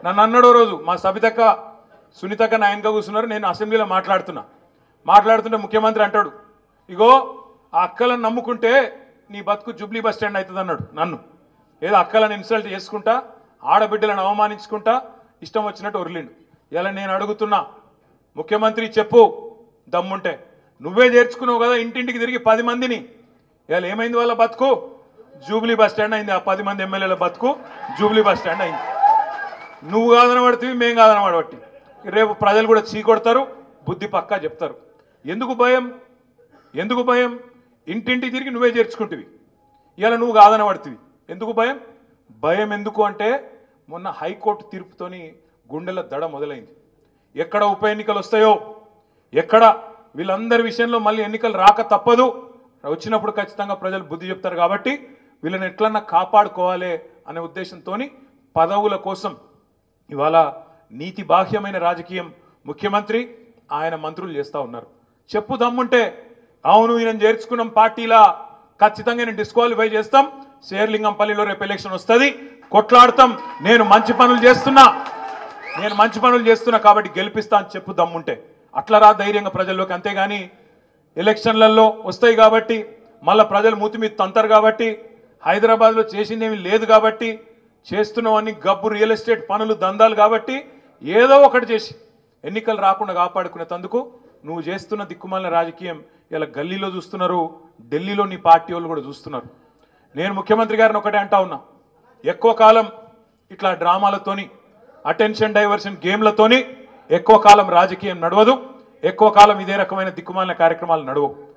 నన్ను అన్నాడో రోజు మా సబితక్క సునీతక్క నా వెనక కూర్చున్నారు, నేను అసెంబ్లీలో మాట్లాడుతుంటే ముఖ్యమంత్రి అంటాడు, ఇగో ఆ అక్కలను నమ్ముకుంటే నీ బతుకు జూబ్లీ బస్ స్టాండ్ అవుతుంది అన్నాడు. నన్ను ఏదో అక్కలను ఇన్సల్ట్ చేసుకుంటా, ఆడబిడ్డలను అవమానించుకుంటా ఇష్టం వచ్చినట్టు ఒరిలిండు. ఇలా నేను అడుగుతున్నా, ముఖ్యమంత్రి చెప్పు దమ్ముంటే, నువ్వే చేర్చుకున్నావు కదా ఇంటింటికి తిరిగి 10 మందిని, ఇవాళ ఏమైంది వాళ్ళ బతుకు? జూబ్లీ బస్ స్టాండ్ అయింది. ఆ 10 మంది ఎమ్మెల్యేల బతుకు జూబ్లీ బస్ స్టాండ్ అయింది. నువ్వు కాదనబడితే మేము కాదనబడబట్టి రేపు ప్రజలు కూడా చీకొడతారు, బుద్ధి పక్కా చెప్తారు. ఎందుకు భయం? ఇంటింటికి తిరిగి నువ్వే చేర్చుకుంటువి, ఇవాళ నువ్వు కాదనబడుతుంది. ఎందుకు భయం ఎందుకు అంటే మొన్న హైకోర్టు తీర్పుతోని గుండెల దడ మొదలైంది. ఎక్కడ ఉప ఎన్నికలు వస్తాయో, ఎక్కడ వీళ్ళందరి విషయంలో మళ్ళీ ఎన్నికలు రాక తప్పదు, వచ్చినప్పుడు ఖచ్చితంగా ప్రజలు బుద్ధి చెప్తారు. కాబట్టి వీళ్ళని ఎట్లన్నా కాపాడుకోవాలి అనే ఉద్దేశంతో పదవుల కోసం ఇవాళ నీతి బాహ్యమైన రాజకీయం ముఖ్యమంత్రి ఆయన మంత్రులు చేస్తూ ఉన్నారు. చెప్పు దమ్ముంటే, అవును ఈయన చేర్చుకున్నాం పార్టీలా, ఖచ్చితంగా నేను డిస్క్వాలిఫై చేస్తాం, శేర్లింగంపల్లిలో రేపు ఎలక్షన్ వస్తుంది, కొట్లాడతాం, నేను మంచి పనులు చేస్తున్నా కాబట్టి గెలిపిస్తా అని చెప్పు దమ్ముంటే. అట్లా రా ధైర్యంగా ప్రజల్లోకి. అంతేగాని ఎలక్షన్లలో వస్తాయి కాబట్టి మళ్ళీ ప్రజలు మూతి మీద తంతారు కాబట్టి, హైదరాబాద్లో చేసిందేమీ లేదు కాబట్టి, చేస్తున్నవన్నీ గబ్బు రియల్ ఎస్టేట్ పనులు దందాలు కాబట్టి ఏదో ఒకటి చేసి ఎన్నికలు రాకుండా కాపాడుకునేందుకు నువ్వు చేస్తున్న దిక్కుమాలిన రాజకీయం ఇలా గల్లీలో చూస్తున్నారు, ఢిల్లీలో నీ పార్టీ వాళ్ళు కూడా చూస్తున్నారు. నేను ముఖ్యమంత్రి గారిని ఒకటే అంటా ఉన్నా, ఎక్కువ కాలం ఇట్లా డ్రామాలతోని, అటెన్షన్ డైవర్షన్ గేమ్లతోని ఎక్కువ కాలం రాజకీయం నడవదు, ఎక్కువ కాలం ఇదే రకమైన దిక్కుమాలిన కార్యక్రమాలు నడవవు.